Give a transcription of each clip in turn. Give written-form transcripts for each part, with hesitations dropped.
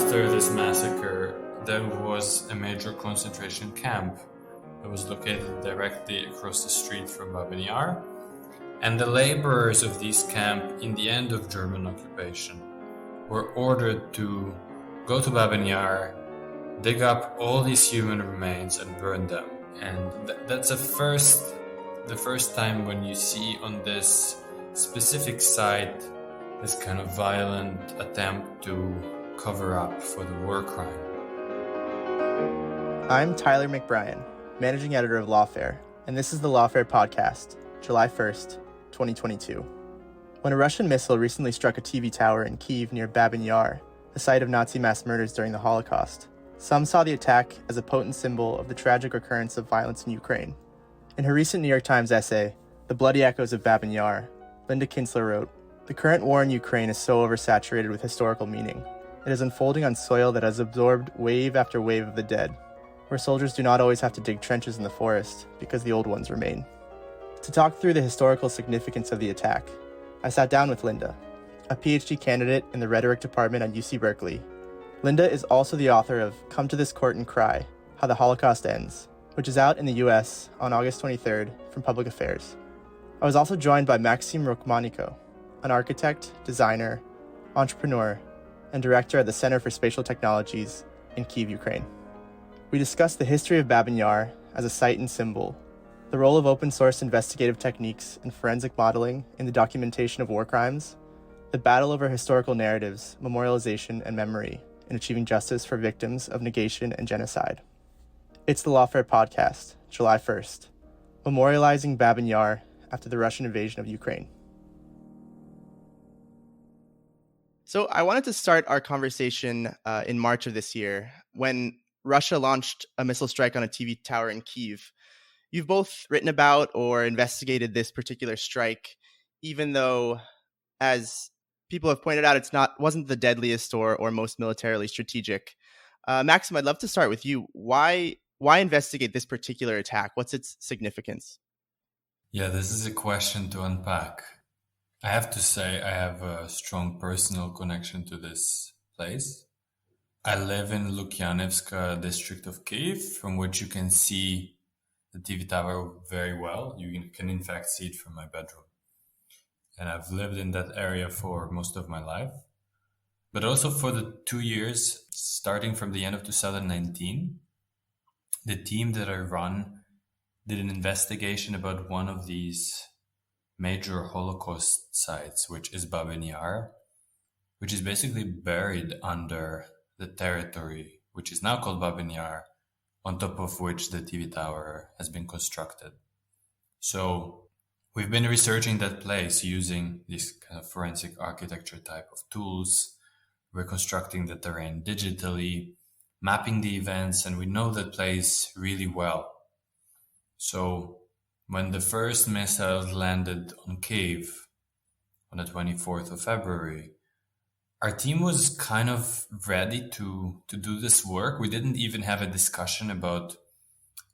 after this massacre, there was a major concentration camp that was located directly across the street from Babyn Yar. And the laborers of this camp, in the end of German occupation, were ordered to go to Babyn Yar, dig up all these human remains and burn them. And that's the first time when you see on this specific site this kind of violent attempt to cover up for the war crime. I'm Tyler McBrien, managing editor of Lawfare, and this is the Lawfare podcast, July 1st, 2022. When a Russian missile recently struck a TV tower in Kyiv near Babyn Yar, the site of Nazi mass murders during the Holocaust, some saw the attack as a potent symbol of the tragic occurrence of violence in Ukraine. In her recent New York Times essay, The Bloody Echoes of Babyn Yar, Linda Kinstler wrote, "The current war in Ukraine is so oversaturated with historical meaning. It is unfolding on soil that has absorbed wave after wave of the dead, where soldiers do not always have to dig trenches in the forest because the old ones remain." To talk through the historical significance of the attack, I sat down with Linda, a PhD candidate in the rhetoric department at UC Berkeley. Linda is also the author of Come to This Court and Cry, How the Holocaust Ends, which is out in the US on August 23rd from Public Affairs. I was also joined by Maksym Rokmaniko, an architect, designer, entrepreneur, and director at the Center for Spatial Technologies in Kyiv, Ukraine. We discussed the history of Babyn Yar as a site and symbol, the role of open-source investigative techniques and forensic modeling in the documentation of war crimes, the battle over historical narratives, memorialization, and memory in achieving justice for victims of negation and genocide. It's the Lawfare podcast, July 1st, memorializing Babyn Yar after the Russian invasion of Ukraine. So I wanted to start our conversation in March of this year when Russia launched a missile strike on a TV tower in Kyiv. You've both written about or investigated this particular strike, even though, as people have pointed out, wasn't the deadliest or most militarily strategic. Maksym, I'd love to start with you. Why investigate this particular attack? What's its significance? Yeah, this is a question to unpack. I have to say I have a strong personal connection to this place. I live in Lukyanevska district of Kyiv, from which you can see the TV tower very well. You can in fact see it from my bedroom. And I've lived in that area for most of my life. But also for the 2 years, starting from the end of 2019, the team that I run did an investigation about one of these major Holocaust sites, which is Babyn Yar, which is basically buried under the territory, which is now called Babyn Yar, on top of which the TV tower has been constructed. So we've been researching that place using this kind of forensic architecture type of tools, reconstructing the terrain digitally, mapping the events, and we know that place really well. So when the first missiles landed on Kyiv on the 24th of February, our team was kind of ready to do this work. We didn't even have a discussion about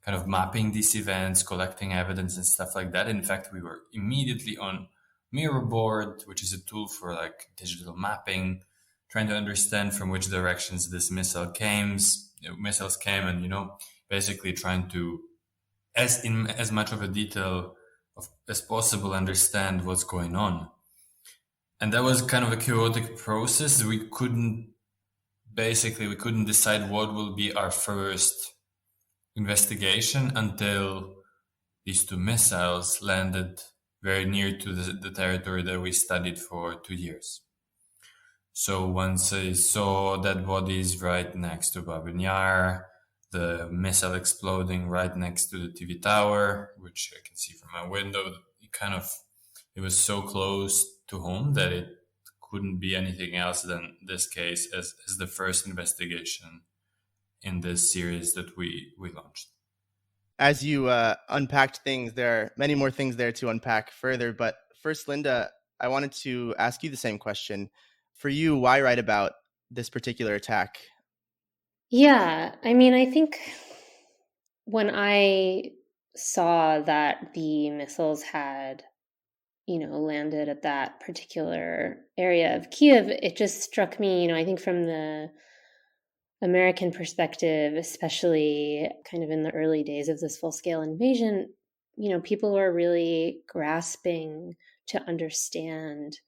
kind of mapping these events, collecting evidence and stuff like that. In fact, we were immediately on Mirrorboard, which is a tool for like digital mapping, trying to understand from which directions this missiles came and, basically trying to, in as much of a detail as possible, understand what's going on. And that was kind of a chaotic process. We couldn't decide what will be our first investigation until these two missiles landed very near to the territory that we studied for 2 years. So once I saw dead bodies right next to Babyn Yar, the missile exploding right next to the TV tower, which I can see from my window, it was so close to home that it couldn't be anything else than this case as the first investigation in this series that we launched. As you unpacked things, there are many more things there to unpack further. But first, Linda, I wanted to ask you the same question. For you, why write about this particular attack? Yeah, I think when I saw that the missiles had, landed at that particular area of Kyiv, it just struck me, I think from the American perspective, especially kind of in the early days of this full-scale invasion, people were really grasping to understand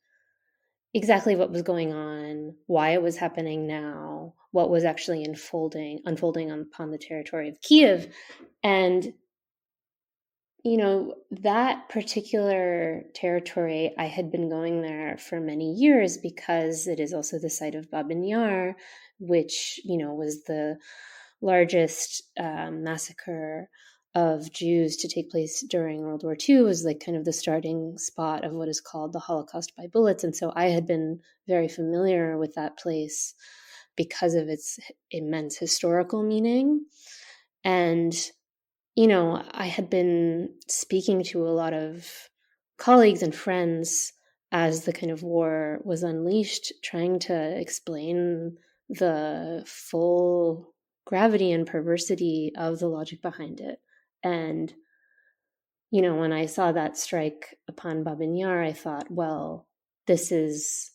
exactly what was going on, why it was happening now, what was actually unfolding upon the territory of Kyiv. And that particular territory, I had been going there for many years because it is also the site of Babyn Yar, which, was the largest massacre of Jews to take place during World War II. It was like kind of the starting spot of what is called the Holocaust by bullets. And so I had been very familiar with that place because of its immense historical meaning. And I had been speaking to a lot of colleagues and friends as the kind of war was unleashed, trying to explain the full gravity and perversity of the logic behind it. And, when I saw that strike upon Babyn Yar, I thought, well, this is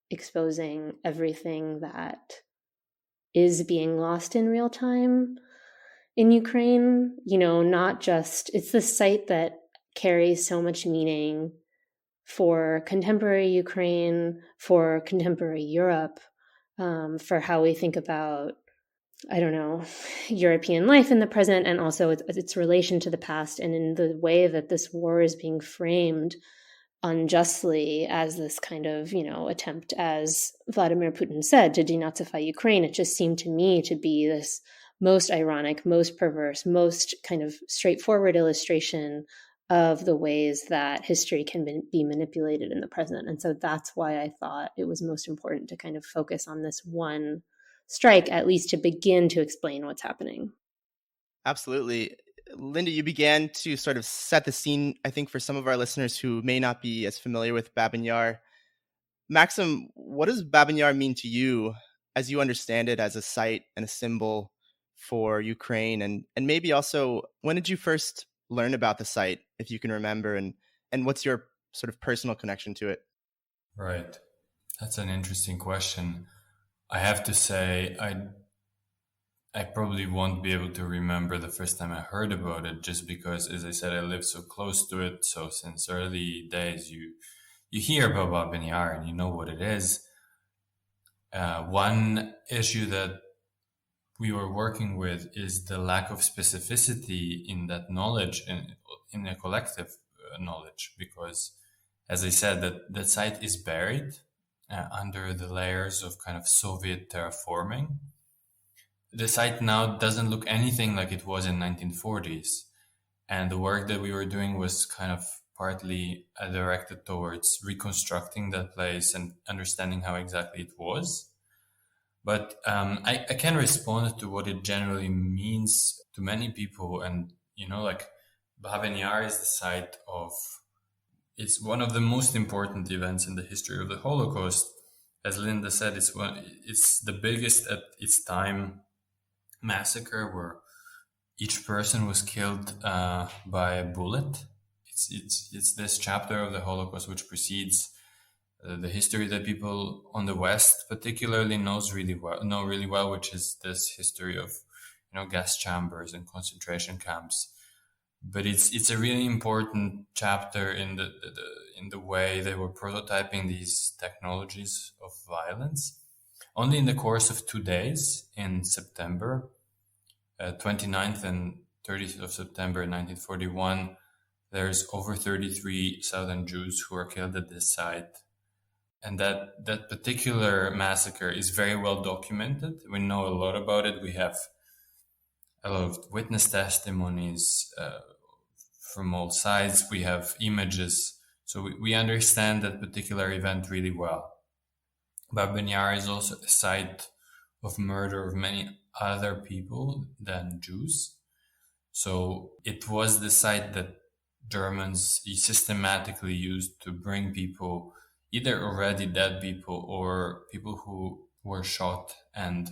exposing everything that is being lost in real time in Ukraine, not just, it's the site that carries so much meaning for contemporary Ukraine, for contemporary Europe, for how we think about, I don't know, European life in the present, and also its relation to the past, and in the way that this war is being framed unjustly as this kind of, attempt, as Vladimir Putin said, to denazify Ukraine. It just seemed to me to be this most ironic, most perverse, most kind of straightforward illustration of the ways that history can be manipulated in the present. And so that's why I thought it was most important to kind of focus on this one strike, at least to begin to explain what's happening. Absolutely. Linda, you began to sort of set the scene, I think, for some of our listeners who may not be as familiar with Babyn Yar. Maksym, what does Babyn Yar mean to you as you understand it as a site and a symbol for Ukraine? And maybe also, when did you first learn about the site, if you can remember, and what's your sort of personal connection to it? Right. That's an interesting question. I have to say, I probably won't be able to remember the first time I heard about it, just because, as I said, I live so close to it. So since early days, you hear about Babyn Yar and you know what it is. One issue that we were working with is the lack of specificity in that knowledge and in a collective knowledge, because, as I said, that site is buried under the layers of kind of Soviet terraforming. The site now doesn't look anything like it was in 1940s. And the work that we were doing was kind of partly directed towards reconstructing that place and understanding how exactly it was. But I can respond to what it generally means to many people. And, like Babyn Yar is the site of, it's one of the most important events in the history of the Holocaust. As Linda said, it's the biggest at its time massacre where each person was killed by a bullet. It's this chapter of the Holocaust which precedes the history that people on the West particularly know really well, which is this history of gas chambers and concentration camps. But it's a really important chapter in the way they were prototyping these technologies of violence. Only in the course of 2 days in September, 29th and 30th of September 1941, there's over 33,000 Jews who are killed at this site. And that particular massacre is very well documented. We know a lot about it. We have a lot of witness testimonies from all sides. We have images. So we understand that particular event really well. Babyn Yar is also a site of murder of many other people than Jews. So it was the site that Germans systematically used to bring people, either already dead people or people who were shot. And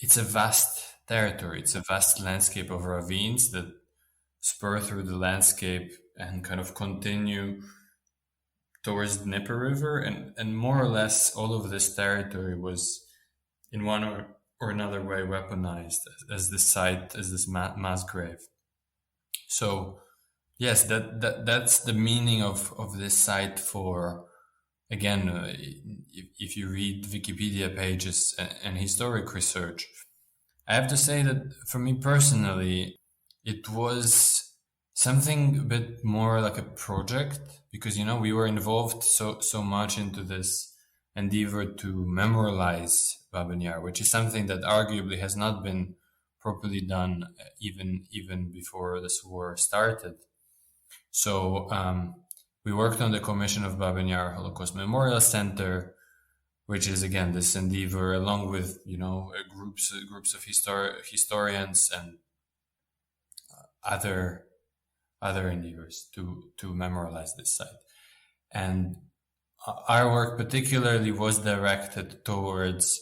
it's a vast territory. It's a vast landscape of ravines that spur through the landscape and kind of continue towards the Dnieper River. And more or less all of this territory was in one or another way weaponized as this site, as this mass grave. So yes, that's the meaning of this site for, again, if you read Wikipedia pages and historic research. I have to say that for me personally, it was something a bit more like a project, because we were involved so much into this endeavor to memorialize Babyn Yar, which is something that arguably has not been properly done even before this war started. So we worked on the commission of Babyn Yar Holocaust Memorial Center, which is again this endeavor, along with groups of historians and other endeavors to memorialize this site. And our work particularly was directed towards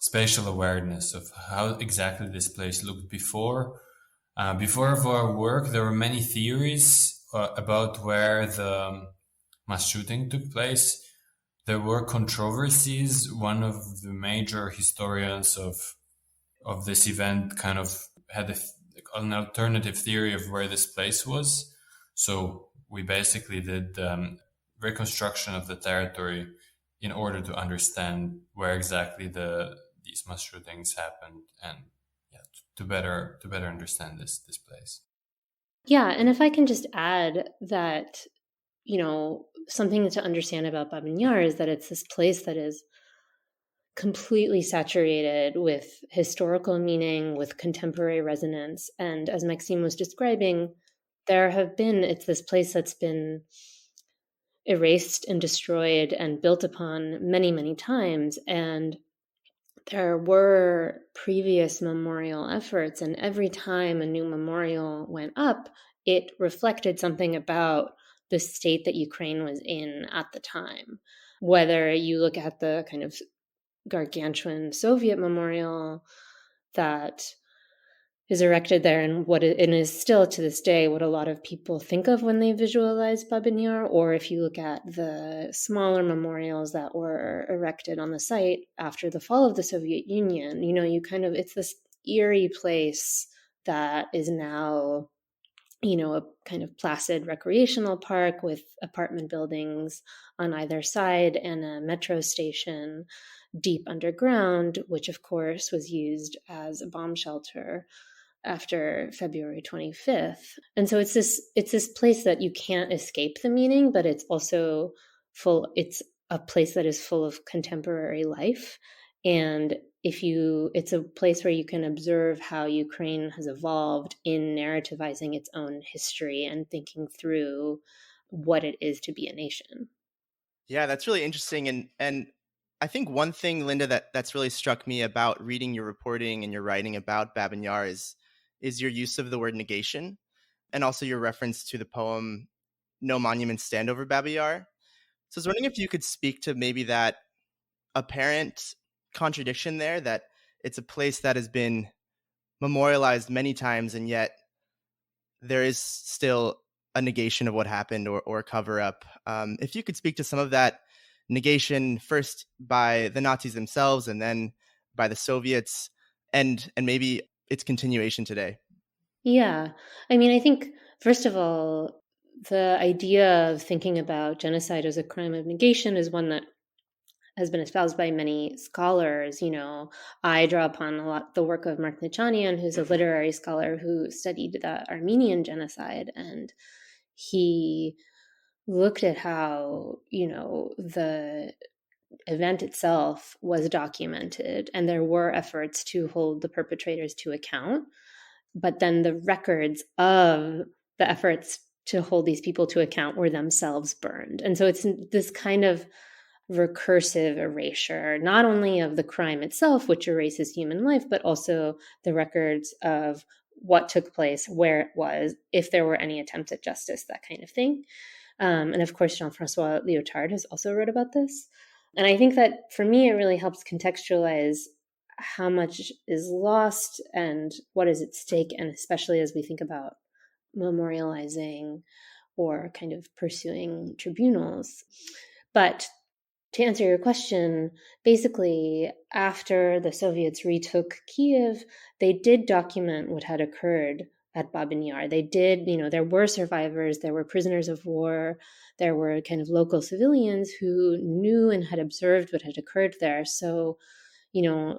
spatial awareness of how exactly this place looked before. Before of our work, there were many theories about where the mass shooting took place. There were controversies. One of the major historians of this event kind of had an alternative theory of where this place was. So we basically did reconstruction of the territory in order to understand where exactly these mass shootings happened, and to better understand this place. Yeah, and if I can just add that, something to understand about Babyn Yar is that it's this place that is completely saturated with historical meaning, with contemporary resonance. And as Maksym was describing, it's this place that's been erased and destroyed and built upon many, many times. And there were previous memorial efforts, and every time a new memorial went up, it reflected something about the state that Ukraine was in at the time. Whether you look at the kind of gargantuan Soviet memorial that is erected there, and is still to this day what a lot of people think of when they visualize Babyn Yar, or if you look at the smaller memorials that were erected on the site after the fall of the Soviet Union, it's this eerie place that is now, a kind of placid recreational park with apartment buildings on either side and a metro station deep underground, which of course was used as a bomb shelter after February 25th. And so it's this place that you can't escape the meaning, but it's also it's a place that is full of contemporary life. And it's a place where you can observe how Ukraine has evolved in narrativizing its own history and thinking through what it is to be a nation. Yeah, that's really interesting. And I think one thing, Linda, that's really struck me about reading your reporting and your writing about Babyn Yar is your use of the word negation, and also your reference to the poem No Monuments Stand Over Babyn Yar. So I was wondering if you could speak to maybe that apparent contradiction there, that it's a place that has been memorialized many times, and yet there is still a negation of what happened, or cover up. If you could speak to some of that negation, first by the Nazis themselves and then by the Soviets, and maybe its continuation today. Yeah. I mean, I think, first of all, the idea of thinking about genocide as a crime of negation is one that has been espoused by many scholars. I draw upon a lot the work of Mark Nichanian, who's a literary scholar who studied the Armenian genocide, and he looked at how, the event itself was documented and there were efforts to hold the perpetrators to account. But then the records of the efforts to hold these people to account were themselves burned. And so it's this kind of recursive erasure, not only of the crime itself, which erases human life, but also the records of what took place, where it was, if there were any attempts at justice, that kind of thing. And of course, Jean-François Lyotard has also wrote about this. And I think that for me, it really helps contextualize how much is lost and what is at stake, and especially as we think about memorializing or kind of pursuing tribunals. But to answer your question, basically, after the Soviets retook Kyiv, they did document what had occurred at Babyn Yar. They did, there were survivors, there were prisoners of war, there were kind of local civilians who knew and had observed what had occurred there. So,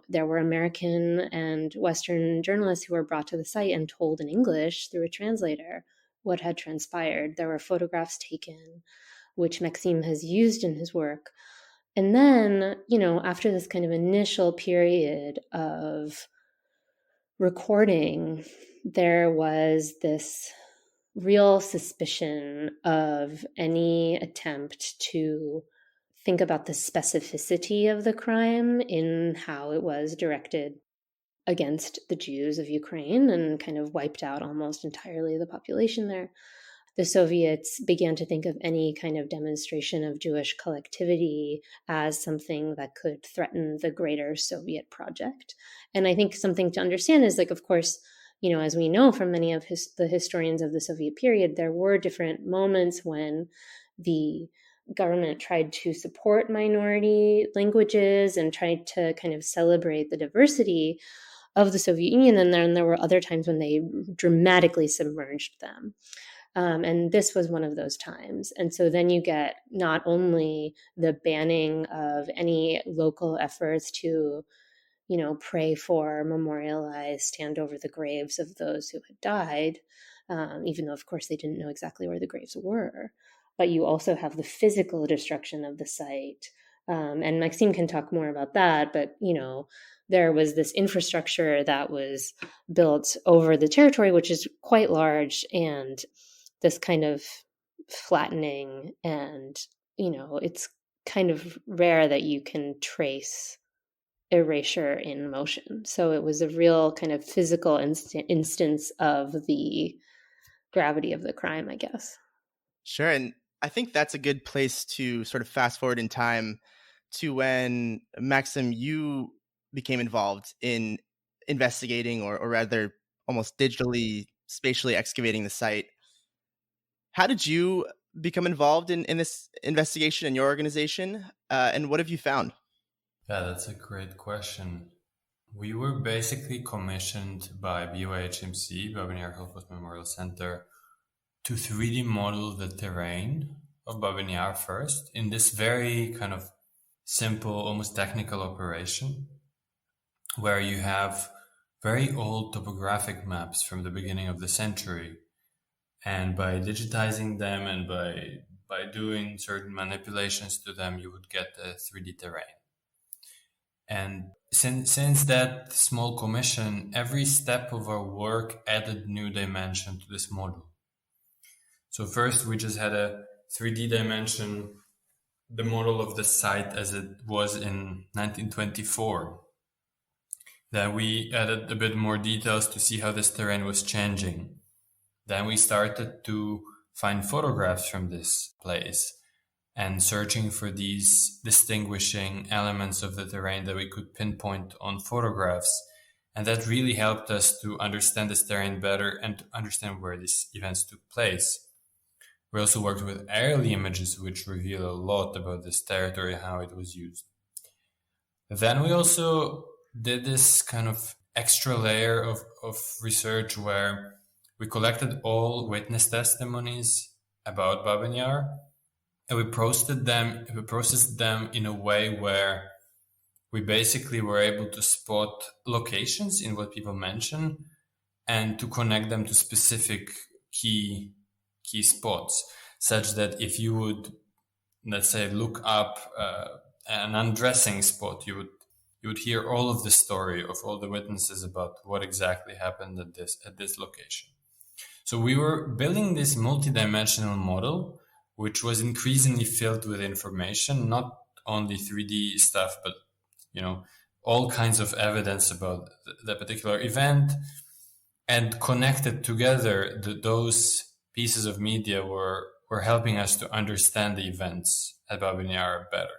there were American and Western journalists who were brought to the site and told in English through a translator what had transpired. There were photographs taken, which Maksym has used in his work. And then, after this kind of initial period of recording, there was this real suspicion of any attempt to think about the specificity of the crime in how it was directed against the Jews of Ukraine and kind of wiped out almost entirely the population there. The Soviets began to think of any kind of demonstration of Jewish collectivity as something that could threaten the greater Soviet project. And I think something to understand is, of course, as we know from many of the historians of the Soviet period, there were different moments when the government tried to support minority languages and tried to kind of celebrate the diversity of the Soviet Union. And then there were other times when they dramatically submerged them. And this was one of those times. And so then you get not only the banning of any local efforts to, pray for, memorialize, stand over the graves of those who had died, even though, of course, they didn't know exactly where the graves were. But you also have the physical destruction of the site. And Maksym can talk more about that, but, there was this infrastructure that was built over the territory, which is quite large, and this kind of flattening, and, it's kind of rare that you can trace erasure in motion. So it was a real kind of physical instance of the gravity of the crime, I guess. Sure. And I think that's a good place to sort of fast forward in time to when, Maksym, you became involved in investigating, or rather almost digitally, spatially excavating the site. How did you become involved in this investigation in your organization? And what have you found? Yeah, that's a great question. We were basically commissioned by BYHMC, Babyn Yar Holocaust Memorial Center, to 3D model the terrain of Babyn Yar first in this very kind of simple, almost technical operation, where you have very old topographic maps from the beginning of the century. And by digitizing them and by doing certain manipulations to them, you would get a 3D terrain. And since that small commission, every step of our work added new dimension to this model. So first, we just had a 3D dimension, the model of the site as it was in 1924. Then we added a bit more details to see how this terrain was changing. Then we started to find photographs from this place and searching for these distinguishing elements of the terrain that we could pinpoint on photographs. And that really helped us to understand this terrain better and to understand where these events took place. We also worked with early images, which reveal a lot about this territory and how it was used. Then we also did this kind of extra layer of research where we collected all witness testimonies about Babyn Yar, and we processed them in a way where we basically were able to spot locations in what people mention and to connect them to specific key spots, such that if you would, let's say, look up an undressing spot, you would hear all of the story of all the witnesses about what exactly happened at this location. So we were building this multidimensional model, which was increasingly filled with information, not only 3D stuff, but all kinds of evidence about the particular event, and connected together. Those pieces of media were helping us to understand the events at Babyn Yar better.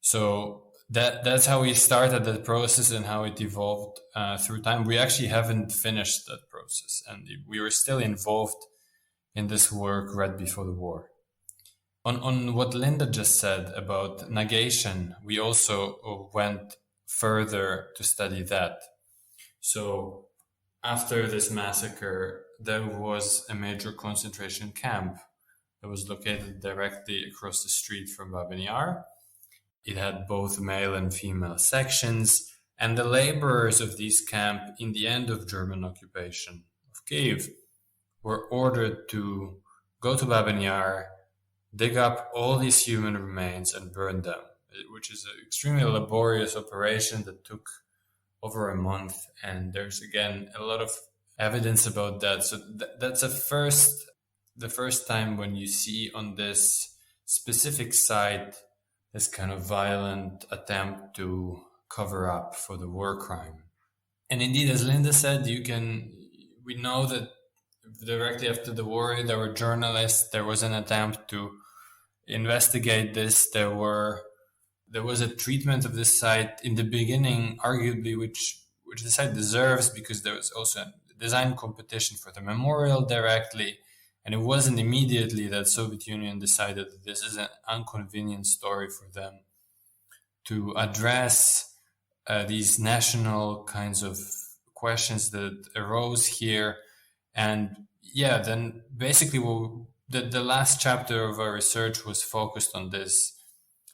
So that's how we started that process and how it evolved through time. We actually haven't finished that process, and we were still involved in this work right before the war. On what Linda just said about negation, we also went further to study that. So after this massacre, there was a major concentration camp that was located directly across the street from Babyn Yar. It had both male and female sections, and the laborers of this camp in the end of German occupation of Kyiv were ordered to go to Babyn Yar, dig up all these human remains and burn them, which is an extremely laborious operation that took over a month. And there's again a lot of evidence about that. So that's the first time when you see on this specific site this kind of violent attempt to cover up for the war crime. And indeed, as Linda said, we know that directly after the war, there were journalists, there was an attempt to investigate this. There was a treatment of this site in the beginning, arguably, which the site deserves, because there was also a design competition for the memorial directly. And it wasn't immediately that Soviet Union decided that this is an inconvenient story for them to address these national kinds of questions that arose here. And yeah, then basically the last chapter of our research was focused on this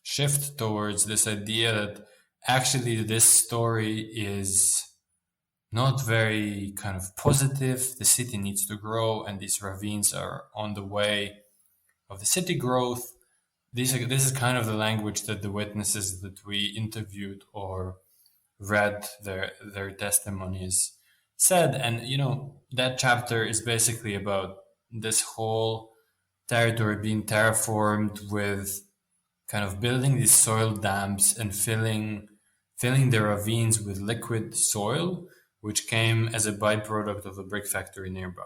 shift towards this idea that actually this story is not very kind of positive. The city needs to grow, and these ravines are on the way of the city growth. This is kind of the language that the witnesses that we interviewed or read their testimonies said. And that chapter is basically about this whole territory being terraformed with kind of building these soil dams and filling the ravines with liquid soil, which came as a byproduct of a brick factory nearby.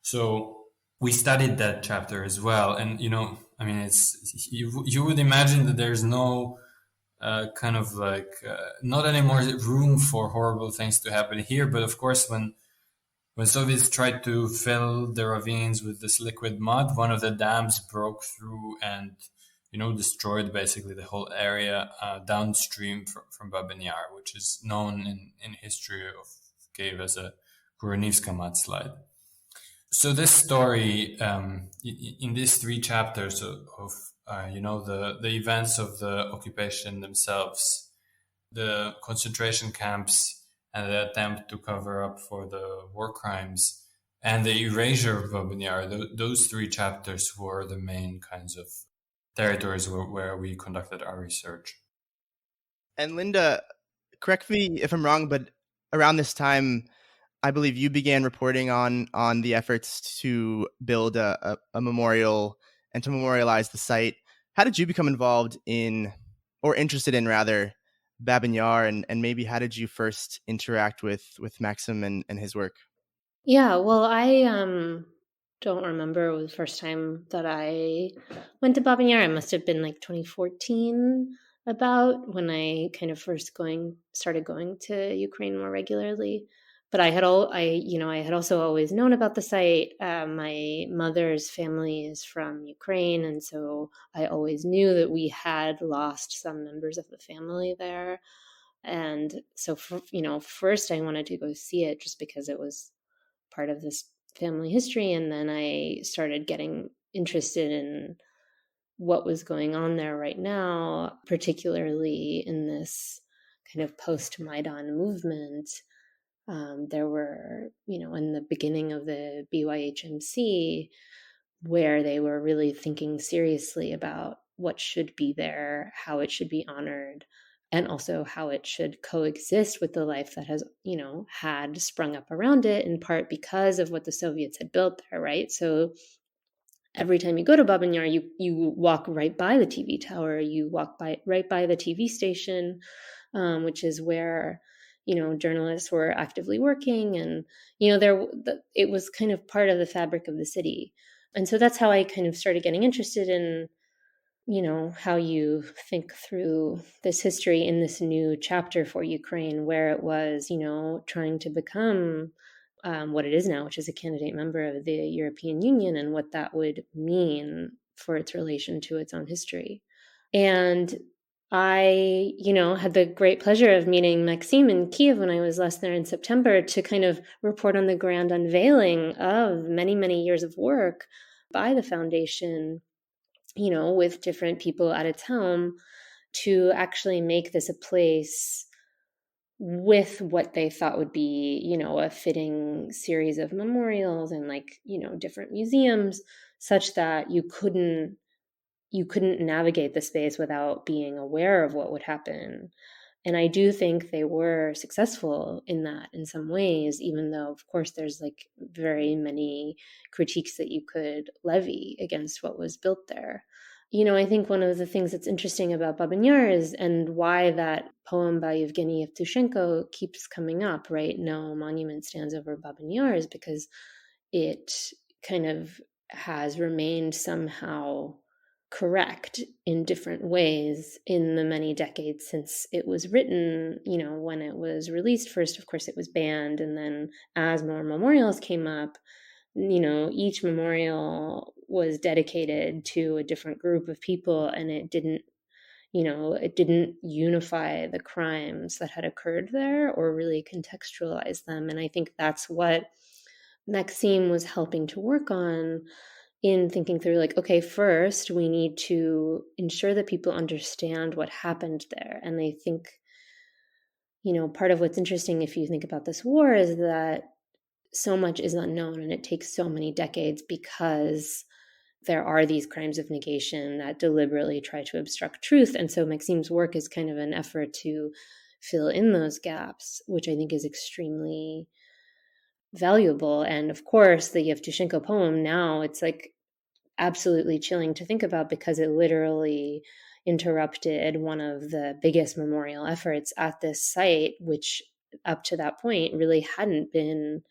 So we studied that chapter as well. And, I mean, it's you would imagine that there's no kind of like not anymore room for horrible things to happen here. But of course, when Soviets tried to fill the ravines with this liquid mud, one of the dams broke through and destroyed basically the whole area downstream from Babyn Yar, which is known in history of Kyiv as a Kuronivska mudslide. So this story, in these 3 chapters of the events of the occupation themselves, the concentration camps, and the attempt to cover up for the war crimes, and the erasure of Babyn Yar, those 3 chapters were the main kinds of territories where we conducted our research. And Linda, correct me if I'm wrong, but around this time, I believe you began reporting on the efforts to build a memorial and to memorialize the site. How did you become involved in, or interested in rather, Babyn Yar, and maybe how did you first interact with Maksym and his work? Yeah, well, I don't remember the first time that I went to Babyn Yar. It must have been like 2014, about when I kind of first started going to Ukraine more regularly. But I had also always known about the site. My mother's family is from Ukraine, and so I always knew that we had lost some members of the family there. And so, first I wanted to go see it just because it was part of this family history. And then I started getting interested in what was going on there right now, particularly in this kind of post-Maidan movement. There were, in the beginning of the BYHMC, where they were really thinking seriously about what should be there, how it should be honored, and also how it should coexist with the life that has, had sprung up around it, in part because of what the Soviets had built there, right? So every time you go to Babyn Yar, you walk right by the TV tower, you walk right by the TV station, which is where journalists were actively working, and it was kind of part of the fabric of the city. And so that's how I kind of started getting interested in how you think through this history in this new chapter for Ukraine, where it was trying to become what it is now, which is a candidate member of the European Union, and what that would mean for its relation to its own history. And I, had the great pleasure of meeting Maksym in Kyiv when I was last there in September to kind of report on the grand unveiling of many, many years of work by the foundation, with different people at its helm to actually make this a place with what they thought would be, a fitting series of memorials and different museums, such that you couldn't navigate the space without being aware of what would happen. And I do think they were successful in that in some ways, even though, of course, there's very many critiques that you could levy against what was built there. I think one of the things that's interesting about Babyn Yar is, and why that poem by Evgeny Yevtushenko keeps coming up, right? No monument stands over Babyn Yar, is because it kind of has remained somehow correct in different ways in the many decades since it was written. When it was released first, of course, it was banned. And then as more memorials came up, each memorial was dedicated to a different group of people, and it didn't unify the crimes that had occurred there or really contextualize them. And I think that's what Maksym was helping to work on in thinking through, okay, first we need to ensure that people understand what happened there. And I think, part of what's interesting if you think about this war is that so much is unknown, and it takes so many decades because there are these crimes of negation that deliberately try to obstruct truth. And so Maksym's work is kind of an effort to fill in those gaps, which I think is extremely valuable. And of course, the Yevtushenko poem now, it's absolutely chilling to think about because it literally interrupted one of the biggest memorial efforts at this site, which up to that point really hadn't been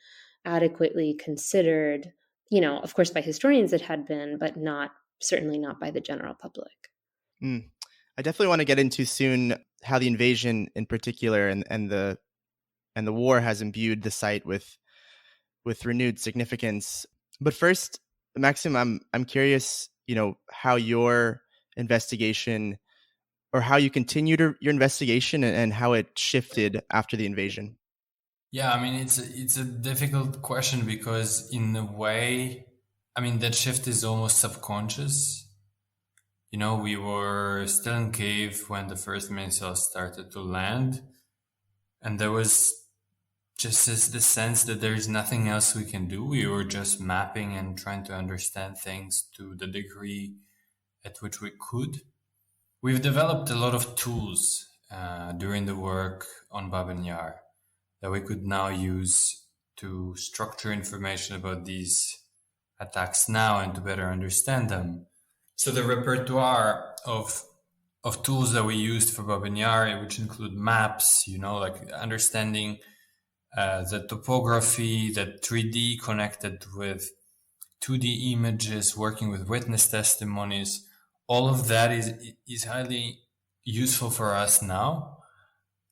adequately considered. Of course, by historians it had been, but certainly not by the general public. I definitely want to get into soon how the invasion in particular and the war has imbued the site with renewed significance. But first, Maksym, I'm curious, how your investigation, or how you continued your investigation, and how it shifted after the invasion. Yeah, I mean, it's a difficult question because in a way, I mean, that shift is almost subconscious. We were still in Kyiv when the first missiles started to land, and there was just the sense that there's nothing else we can do. We were just mapping and trying to understand things to the degree at which we could. We've developed a lot of tools during the work on Babyn Yar that we could now use to structure information about these attacks now and to better understand them. So the repertoire of tools that we used for Babyn Yar, which include maps, understanding the topography, that 3D connected with 2D images, working with witness testimonies, all of that is highly useful for us now.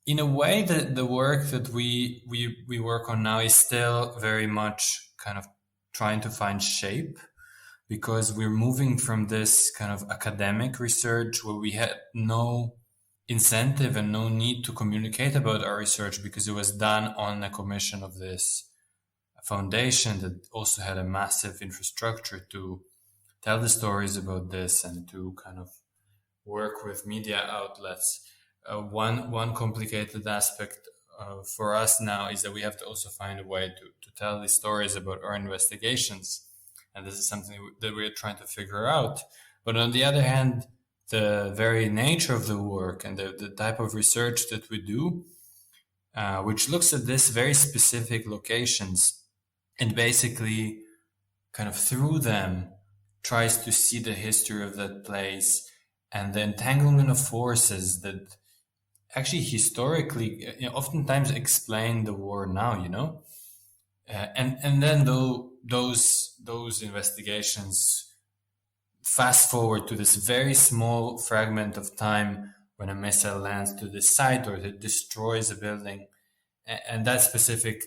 In a way, the work that we work on now is still very much kind of trying to find shape, because we're moving from this kind of academic research where we had no incentive and no need to communicate about our research because it was done on a commission of this foundation that also had a massive infrastructure to tell the stories about this and to kind of work with media outlets. One complicated aspect for us now is that we have to also find a way to tell these stories about our investigations. And this is something that we're trying to figure out. But on the other hand, the very nature of the work and the type of research that we do, which looks at this very specific locations and basically kind of through them tries to see the history of that place and the entanglement of forces that actually historically oftentimes explain the war now, and then those investigations fast forward to this very small fragment of time when a missile lands to this site or it destroys a building, and that specific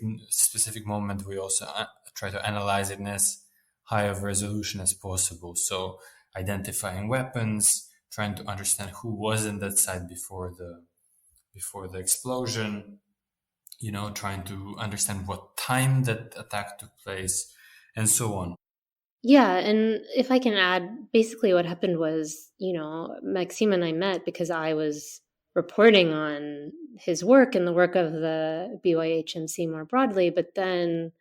moment we also try to analyze it in as high of resolution as possible. So identifying weapons, trying to understand who was in that site before the explosion, trying to understand what time that attack took place, and so on. Yeah, and if I can add, basically what happened was, Maksym and I met because I was reporting on his work and the work of the BYHMC more broadly, but then,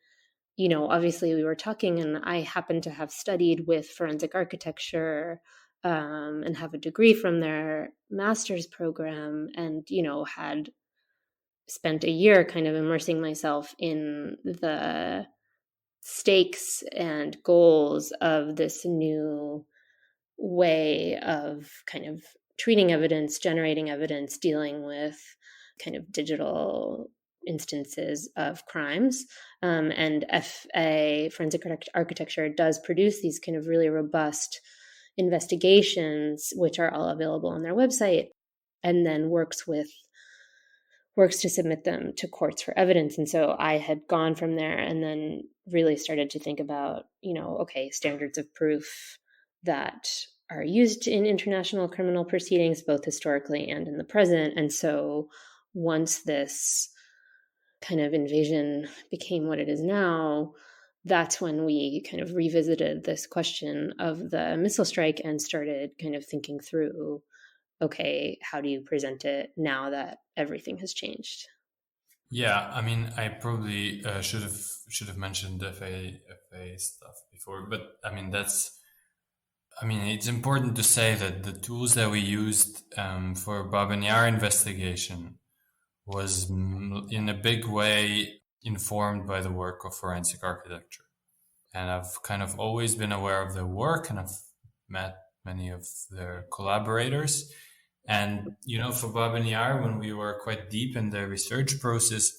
obviously we were talking, and I happened to have studied with forensic architecture and have a degree from their master's program, and, had spent a year kind of immersing myself in the stakes and goals of this new way of kind of treating evidence, generating evidence, dealing with kind of digital instances of crimes. And FA, forensic architecture, does produce these kind of really robust investigations, which are all available on their website, and then works to submit them to courts for evidence. And so I had gone from there and then really started to think about, okay, standards of proof that are used in international criminal proceedings, both historically and in the present. And so once this kind of invasion became what it is now, that's when we kind of revisited this question of the missile strike and started kind of thinking through, okay, how do you present it now that everything has changed? Yeah, I mean, I probably should have mentioned FA stuff before, but I mean it's important to say that the tools that we used for Babyn Yar investigation was in a big way informed by the work of forensic architecture, and I've kind of always been aware of their work, and I've met many of their collaborators. And, for Babyn Yar, when we were quite deep in the research process,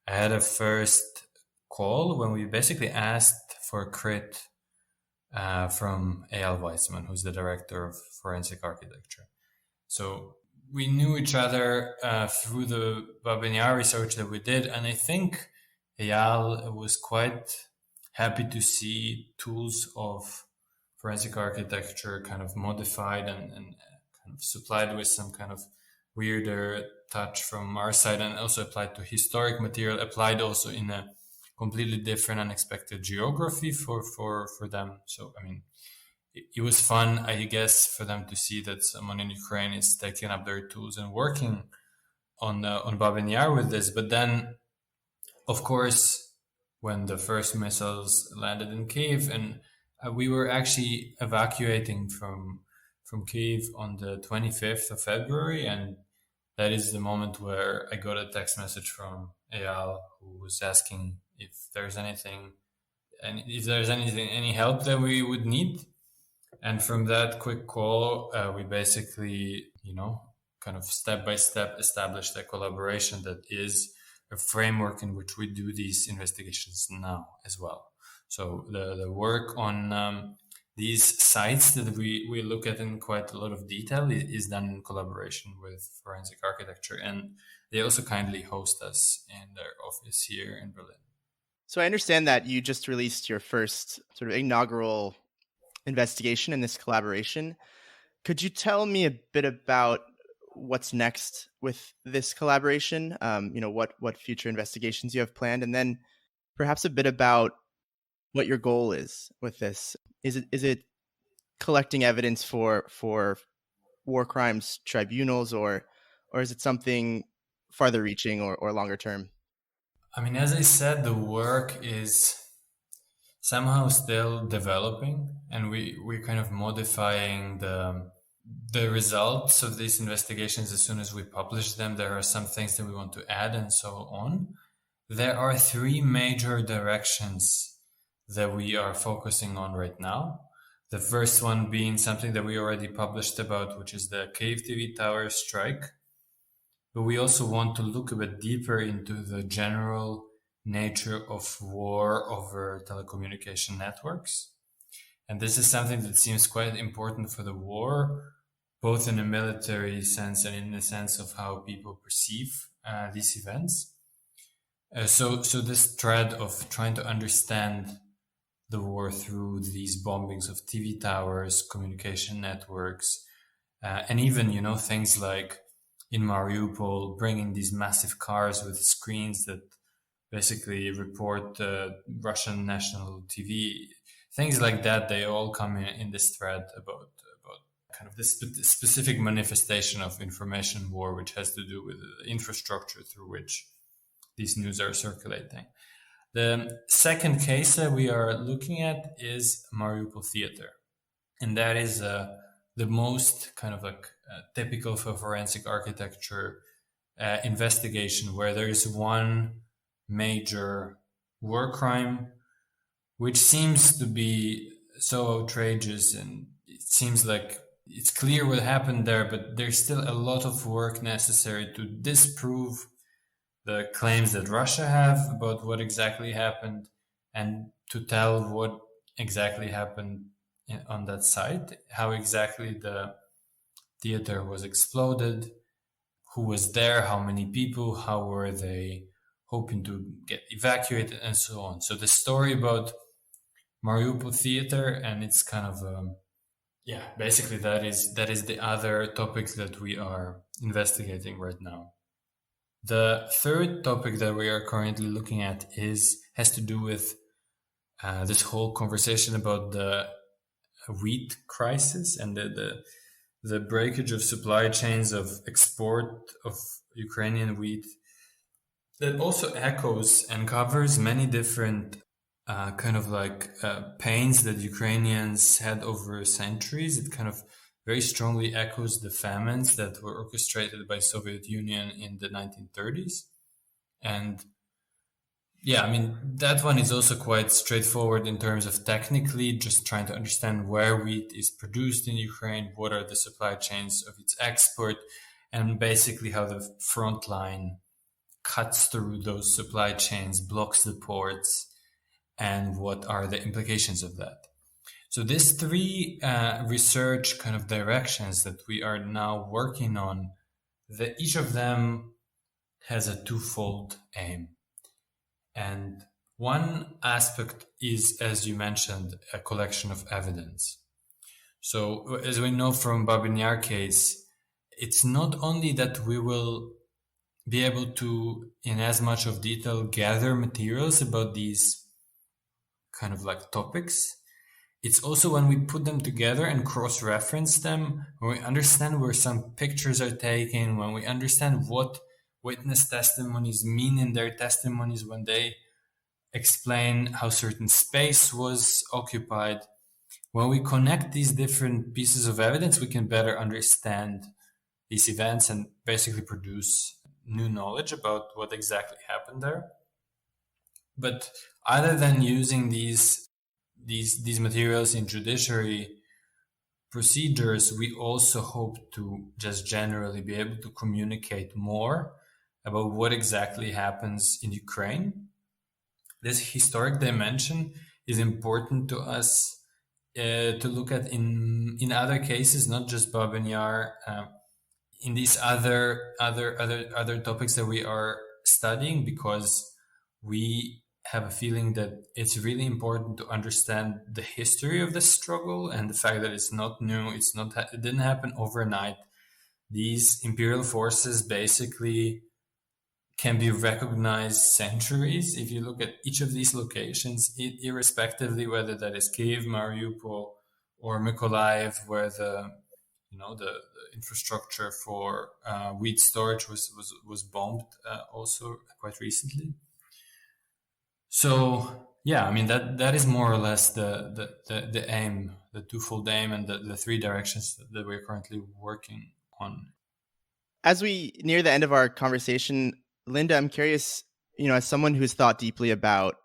I had a first call when we basically asked for a crit from Eyal Weizman, who's the director of forensic architecture. So we knew each other through the Babyn Yar research that we did. And I think Eyal was quite happy to see tools of forensic architecture kind of modified and kind of supplied with some kind of weirder touch from our side, and also applied to historic material, applied also in a completely different, unexpected geography for them. So, I mean, it was fun, I guess, for them to see that someone in Ukraine is taking up their tools and working on Babyn Yar with this. But then, of course, when the first missiles landed in Kyiv, and we were actually evacuating from Kyiv on the 25th of February, and that is the moment where I got a text message from Eyal, who was asking if there's anything, and if there's any help that we would need. And from that quick call, we basically, kind of step by step established a collaboration that is a framework in which we do these investigations now as well. So the work on these sites that we look at in quite a lot of detail is done in collaboration with forensic architecture, and they also kindly host us in their office here in Berlin. So I understand that you just released your first sort of inaugural investigation in this collaboration. Could you tell me a bit about what's next with this collaboration? What future investigations you have planned, and then perhaps a bit about what your goal is with this. Is it collecting evidence for war crimes tribunals, or is it something farther reaching or longer term? I mean, as I said, the work is somehow still developing, and we're kind of modifying the results of these investigations as soon as we publish them. There are some things that we want to add and so on. There are three major directions that we are focusing on right now. The first one being something that we already published about, which is the Kyiv TV tower strike. But we also want to look a bit deeper into the general nature of war over telecommunication networks. And this is something that seems quite important for the war, both in a military sense and in the sense of how people perceive these events. So this thread of trying to understand the war through these bombings of TV towers, communication networks, and even, things like in Mariupol, bringing these massive cars with screens that basically report Russian national TV. Things like that, they all come in this thread about kind of this specific manifestation of information war, which has to do with the infrastructure through which these news are circulating. The second case that we are looking at is Mariupol theater. And that is the most kind of typical for forensic architecture investigation, where there is one major war crime, which seems to be so outrageous, and it seems like it's clear what happened there, but there's still a lot of work necessary to disprove the claims that Russia have about what exactly happened, and to tell what exactly happened on that site, how exactly the theater was exploded, who was there, how many people, how were they hoping to get evacuated, and so on. So the story about Mariupol theater, and it's kind of basically that is the other topics that we are investigating right now. The third topic that we are currently looking at has to do with this whole conversation about the wheat crisis and the breakage of supply chains of export of Ukrainian wheat. That also echoes and covers many different pains that Ukrainians had over centuries. It kind of very strongly echoes the famines that were orchestrated by Soviet Union in the 1930s. And that one is also quite straightforward in terms of technically just trying to understand where wheat is produced in Ukraine, what are the supply chains of its export, and basically how the front line cuts through those supply chains, blocks the ports, and what are the implications of that. So these three research kind of directions that we are now working on, each of them has a twofold aim. And one aspect is, as you mentioned, a collection of evidence. So as we know from Babyn Yar case, it's not only that we will be able to, in as much of detail, gather materials about these kind of topics. It's also when we put them together and cross-reference them, when we understand where some pictures are taken, when we understand what witness testimonies mean in their testimonies when they explain how certain space was occupied. When we connect these different pieces of evidence, we can better understand these events and basically produce new knowledge about what exactly happened there. But other than using these materials in judiciary procedures, we also hope to just generally be able to communicate more about what exactly happens in Ukraine. This historic dimension is important to us to look at in other cases, not just Babyn Yar, in these other topics that we are studying, because we have a feeling that it's really important to understand the history of the struggle and the fact that it's not new. It didn't happen overnight. These imperial forces basically can be recognized centuries. If you look at each of these locations, irrespectively whether that is Kyiv, Mariupol, or Mykolaiv, where the infrastructure for wheat storage was bombed also quite recently. So that is more or less the aim, the twofold aim, and the three directions that we're currently working on. As we near the end of our conversation, Linda, I'm curious, as someone who's thought deeply about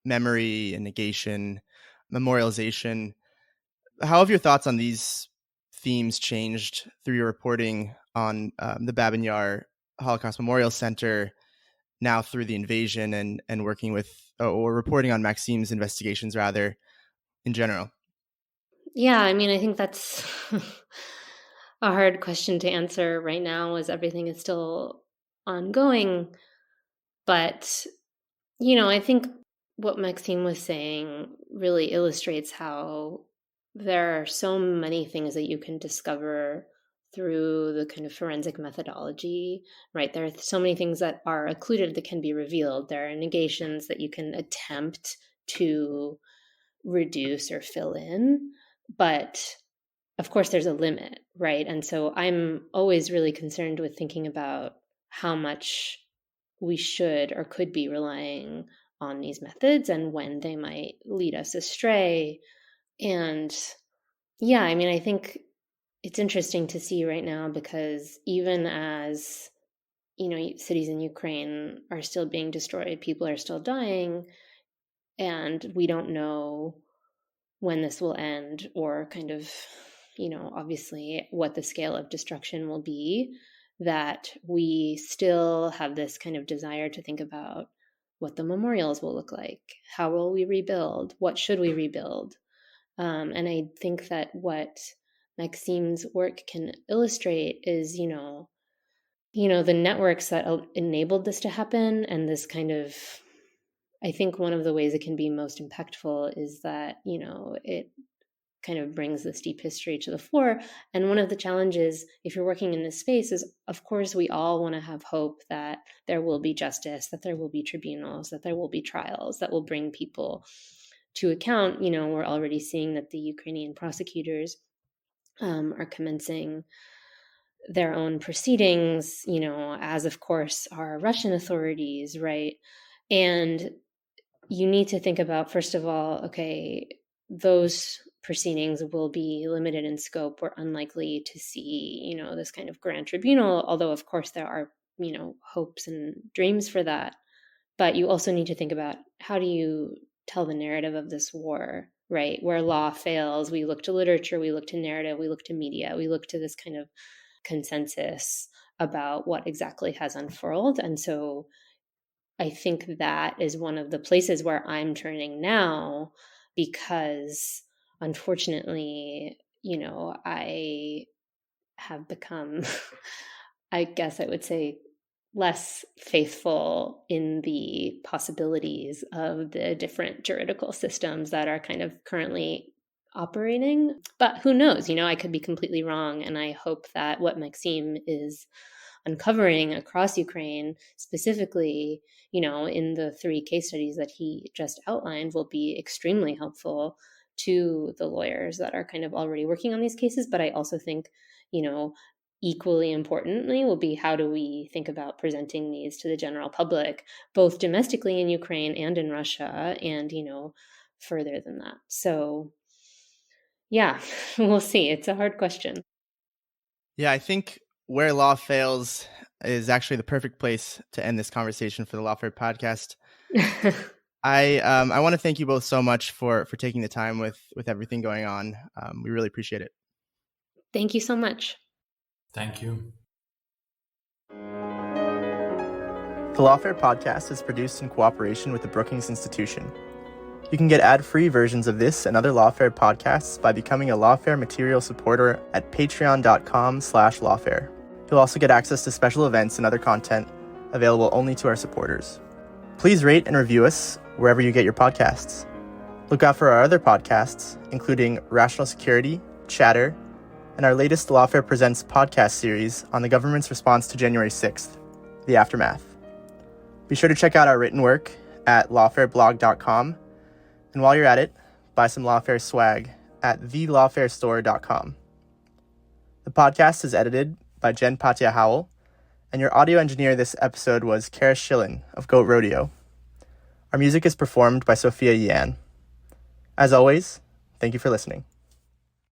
memory and negation, memorialization, how have your thoughts on these themes changed through your reporting on the Babyn Yar Holocaust Memorial Center, now through the invasion, and working with or reporting on Maksym's investigations, rather, in general? Yeah, I think that's a hard question to answer right now, as everything is still ongoing. But, I think what Maksym was saying really illustrates how there are so many things that you can discover through the kind of forensic methodology, right? There are so many things that are occluded that can be revealed. There are negations that you can attempt to reduce or fill in, but of course there's a limit, right? And so I'm always really concerned with thinking about how much we should or could be relying on these methods and when they might lead us astray. And yeah, I mean, I think it's interesting to see right now because even as, cities in Ukraine are still being destroyed, people are still dying, and we don't know when this will end or kind of, obviously what the scale of destruction will be, that we still have this kind of desire to think about what the memorials will look like. How will we rebuild? What should we rebuild? And I think that what Maksym's work can illustrate is, the networks that enabled this to happen, and this kind of, I think one of the ways it can be most impactful is that, it kind of brings this deep history to the fore. And one of the challenges, if you're working in this space, is of course we all want to have hope that there will be justice, that there will be tribunals, that there will be trials that will bring people to account. We're already seeing that the Ukrainian prosecutors are commencing their own proceedings, as of course are Russian authorities, right? And you need to think about, first of all, okay, those proceedings will be limited in scope. We're unlikely to see, this kind of grand tribunal, although of course there are, hopes and dreams for that. But you also need to think about, how do you tell the narrative of this war, right? Where law fails, we look to literature, we look to narrative, we look to media, we look to this kind of consensus about what exactly has unfurled. And so I think that is one of the places where I'm turning now, because unfortunately, I have become, I guess I would say, less faithful in the possibilities of the different juridical systems that are kind of currently operating. But who knows? I could be completely wrong. And I hope that what Maksym is uncovering across Ukraine, specifically, in the 3 case studies that he just outlined, will be extremely helpful to the lawyers that are kind of already working on these cases. But I also think, equally importantly will be, how do we think about presenting these to the general public, both domestically in Ukraine and in Russia, and, further than that. So yeah, we'll see. It's a hard question. Yeah, I think where law fails is actually the perfect place to end this conversation for the Lawfare podcast. I want to thank you both so much for taking the time with everything going on. We really appreciate it. Thank you so much. Thank you. The Lawfare podcast is produced in cooperation with the Brookings Institution. You can get ad-free versions of this and other Lawfare podcasts by becoming a Lawfare material supporter at patreon.com/Lawfare. You'll also get access to special events and other content available only to our supporters. Please rate and review us wherever you get your podcasts. Look out for our other podcasts, including Rational Security, Chatter, and our latest Lawfare Presents podcast series on the government's response to January 6th, the aftermath. Be sure to check out our written work at lawfareblog.com, and while you're at it, buy some Lawfare swag at thelawfarestore.com. The podcast is edited by Jen Patia Howell, and your audio engineer this episode was Kara Schillen of Goat Rodeo. Our music is performed by Sophia Yan. As always, thank you for listening.